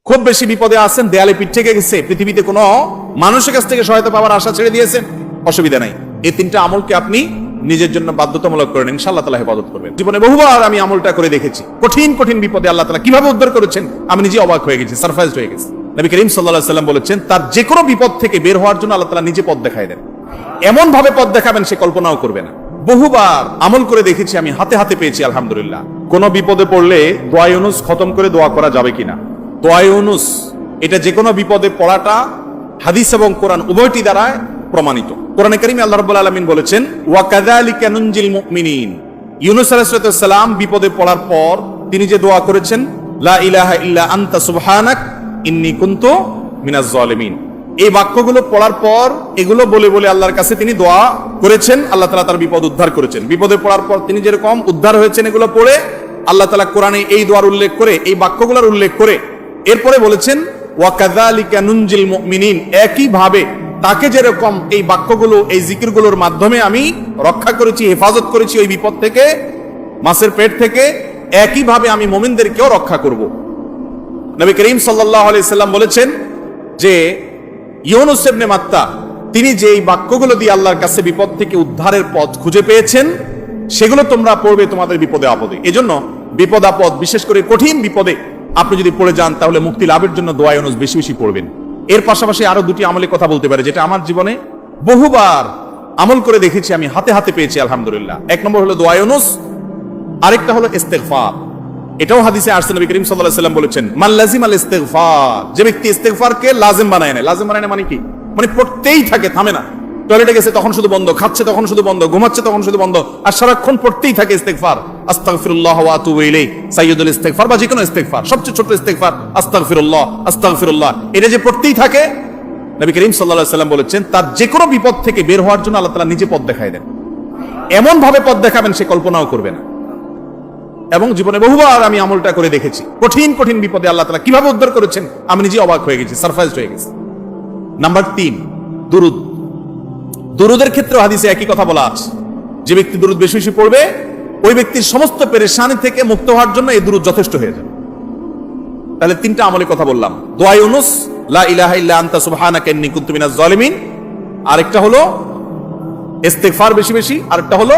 খুব বেশি বিপদে আছেন, দেয়ালে পিঠ থেকে গেছে, পৃথিবীতে কোনো মানুষের কাছ থেকে সহায়তা পাওয়ার আশা ছেড়ে দিয়েছেন, অসুবিধা নাই। এই তিনটা আমলকে আপনি নিজের জন্য বাধ্যতামূলক করেন, ইনশাআল্লাহ তাআলা হেফাজত করবেন। জীবনে বহুবার আমি আমলটা করে দেখেছি। কঠিন কঠিন বিপদে আল্লাহ তাআলা কিভাবে উদ্ধার করেছেন আমি নিজে অবাক হয়ে গেছি, সারপ্রাইজড হয়ে গেছি। নবী করিম সাল্লাল্লাহু আলাইহি ওয়াসাল্লাম বলেছেন, তার যে কোনো বিপদ থেকে বের হওয়ার জন্য আল্লাহ তাআলা নিজে পথ দেখায় দেন। এমন ভাবে পথ দেখাবেন সে কল্পনাও করবে না। বহুবার আমল করে দেখেছি আমি, হাতে হাতে পেয়েছি আলহামদুলিল্লাহ। কোন বিপদে পড়লে দোয়া ইউনুস খতম করে দোয়া করা যাবে কিনা? দোয়া ইউনুস এটা যে কোনো বিপদে পড়াটা হাদিস এবং কোরআন উভয়টি দ্বারা প্রমাণিত। কোরআনে কারীমে আল্লাহ রাব্বুল আলামিন বলেছেন, ওয়া কাযালিকা নুনজিল মুমিনিন। ইউনুস আলাইহিস সালাম বিপদে পড়ার পর তিনি যে দোয়া করেছেন, লা ইলাহা ইল্লা আনতা সুবহানাক ইন্নী কুনতু মিনাজ জালিমিন, এই বাক্যগুলো পড়ার পর এগুলো বলে বলে আল্লাহর কাছে তিনি দোয়া করেছেন, আল্লাহ তাআলা তার বিপদ উদ্ধার করেছেন। বিপদে পড়ার পর তিনি যেরকম উদ্ধার হয়েছেন এগুলো পড়ে আল্লাহ তাআলা কোরআনে এই দোয়ার উল্লেখ করে, এই বাক্যগুলোর উল্লেখ করে এরপরে বলেছেন, ওয়া কাযালিকা নুনজিল মুমিনিন, একই ভাবে তাকে যেরকম এই বাক্যগুলো এই জিকিরগুলোর মাধ্যমে আমি রক্ষা করেছি, হেফাজত করেছি ওই বিপদ থেকে, মাছের পেট থেকে, একই ভাবে আমি মুমিনদেরকেও রক্ষা করব। নবী করিম সাল্লাল্লাহু আলাইহি সাল্লাম বলেছেন যে ইউনুস ইবনে মাত্তা তিনি যে এই বাক্যগুলো দিয়ে আল্লাহর কাছে বিপদ থেকে উদ্ধারের পথ খুঁজে পেয়েছেন সেগুলো তোমরা পড়বে তোমাদের বিপদে আপদে। এজন্য বিপদ আপদ, বিশেষ করে কঠিন বিপদে আপনি যদি পড়ে যান তাহলে মুক্তি লাভের জন্য দোয়া ইউনুস বেশি বেশি পড়বেন। এর পাশাপাশি আরো দুটি আমলের কথা বলতে পারে যেটা আমার জীবনে বহুবার আমল করে দেখেছি আমি, হাতে হাতে পেয়েছি আলহামদুলিল্লাহ। এক নম্বর হলো দোয়া ইউনুস, আরেকটা হলো ইস্তেগফার। এটাও হাদিসে আসছে, নবী করিম সাল্লাল্লাহু আলাইহি ওয়াসাল্লাম বলেছেন, মান লাজিমাল ইস্তেগফার, যে ব্যক্তি ইস্তেগফারকে লাজিম বানায় নেয়। লাজিম বানায় মানে কি? মানে পড়তেই থাকে, থামে না। টয়লেটে গেছে তখন শুধু বন্ধ, খাচ্ছে তখন শুধু বন্ধ, ঘুমাচ্ছে তখন শুধু বন্ধ, আর সারাক্ষণ পড়তেই থাকে ইস্তেগফার। আস্তাগফিরুল্লাহ ওয়া আতুবু ইলাইহি, সাইয়্যিদুল ইস্তেগফার বা যে কোনো ইস্তেগফার, সবচেয়ে ছোট ইস্তেগফার আস্তাগফিরুল্লাহ আস্তাগফিরুল্লাহ। এটা যে পড়তেই থাকে, নবী করিম সাল্লাল্লাহু আলাইহি ওয়াসাল্লাম বলেছেন, তার যে কোনো বিপদ থেকে বের হওয়ার জন্য আল্লাহ তাআলা নিজে পথ দেখায় দেন। এমন ভাবে পথ দেখাবেন সে কল্পনাও করবে না। এবং জীবনে বহুবার আমি আমলটা করে দেখেছি। কঠিন কঠিন বিপদে আল্লাহ তাআলা কিভাবে উদ্ধার করেছেন আমি নিজে অবাক হয়ে গেছি, সারপ্রাইজড হয়ে গেছি। নাম্বার 3, দুরুদ। দুরুদের ক্ষেত্রে হাদিসে একই কথা বলা আছে, যে ব্যক্তি দুরুদ বেশি বেশি পড়বে ওই ব্যক্তির সমস্ত পেরেশানি থেকে মুক্ত হওয়ার জন্য এই দুরুদ যথেষ্ট হয়ে যাবে। তাহলে 3টা আমলের কথা বললাম, দোয়া ইউনুস, লা ইলাহা ইল্লা আনতা সুবহানাকা ইন্নী কুনতু মিনাজ জালিমিন, আরেকটা হলো ইস্তেগফার বেশি বেশি, আরেকটা হলো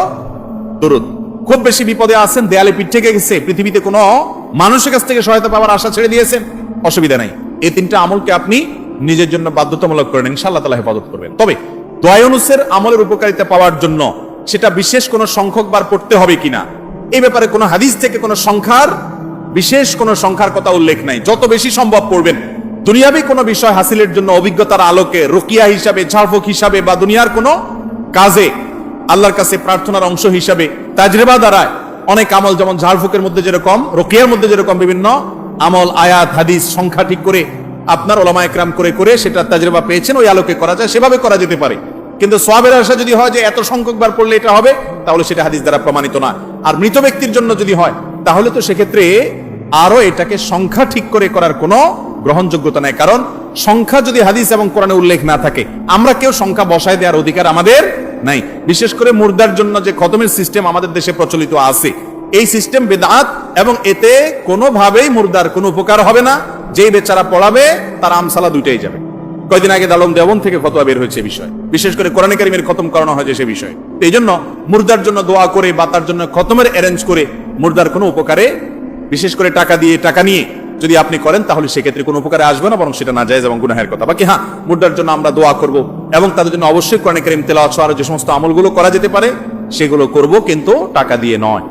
দুরুদ। খুব বেশি বিপদে আছেন, দেয়ালে পিঠ থেকে গেছে, পৃথিবীতে কোনো মানুষের কাছ থেকে সহায়তা পাওয়ার আশা ছেড়ে দিয়েছেন, অসুবিধা নাই। এই 3টা আমলকে আপনি নিজের জন্য বাধ্যতামূলক করেন, ইনশাআল্লাহ তাআলা হেফাজত করবেন। তবে দোয়া ইউনুসের আমলের উপকারিতা পাওয়ার জন্য সেটা বিশেষ কোনো সংখ্যক বার পড়তে হবে কিনা এই ব্যাপারে কোনো হাদিস থেকে কোনো সংখ্যার, বিশেষ কোনো সংখ্যার কথা উল্লেখ নাই। যত বেশি সম্ভব পড়বেন। দুনিয়াবি কোনো বিষয় হাসিলের জন্য অভিজ্ঞতার আলোকে, রুকিয়া হিসাবে, ঝাড়ফুঁক হিসাবে, বা দুনিয়ার কোনো কাজে আল্লাহর কাছে প্রার্থনার অংশ হিসাবে তাজরিবা দ্বারায় অনেক আমল, যেমন ঝাড়ফুঁকের মধ্যে যেরকম, রুকিয়ার মধ্যে যেরকম বিভিন্ন আমল, আয়াত, হাদিস সংখ্যা ঠিক করে আপনার ওলামা একরাম করে করে সেটা তাজরিবা পেয়েছেন, ওই আলোকে করা যায়, সেভাবে করা যেতে পারে। কিন্তু সওয়াবের আশা যদি হয় যে এত সংখ্যক বার পড়লে এটা হবে, তাহলে সেটা হাদিস দ্বারা প্রমাণিত না। আর মৃত ব্যক্তির জন্য যদি হয় তাহলে তো সেক্ষেত্রে আরো এটাকে সংখ্যা ঠিক করে করার কোনো গ্রহণযোগ্যতা নাই। কারণ সংখ্যা যদি হাদিস এবং কোরআনে উল্লেখ না থাকে, আমরা কেউ সংখ্যা বসায় দেওয়ার অধিকার আমাদের নাই। বিশেষ করে মুর্দার জন্য যে খতমের সিস্টেম আমাদের দেশে প্রচলিত আছে, এই সিস্টেম বেদাত, এবং এতে কোনোভাবেই মুর্দার কোনো উপকার হবে না। যেই বেচারা পড়াবে তার আমসালা দুইটাই যাবে। কয়দিন আগে দালম দেওবন থেকে ফতোয়া বের হয়েছে বিষয়, বিশেষ করে কোরআনে কারীমের খতম করানো হয় যে সে বিষয়। এই জন্য মুর্দার জন্য দোয়া করে বা তার জন্য খতমের অ্যারেঞ্জ করে মুর্দার কোনো উপকারে, বিশেষ করে টাকা নিয়ে যদি আপনি করেন তাহলে সেক্ষেত্রে কোনো উপকারে আসবে না, বরং সেটা নাজায়েজ এবং গুনাহের কথা। বাকি হ্যাঁ, মুর্দার জন্য আমরা দোয়া করব এবং তাদের জন্য অবশ্যই কোরআনে কারীম তেলাওয়াত সহ আরো যে সমস্ত আমলগুলো করা যেতে পারে সেগুলো করব, কিন্তু টাকা দিয়ে নয়।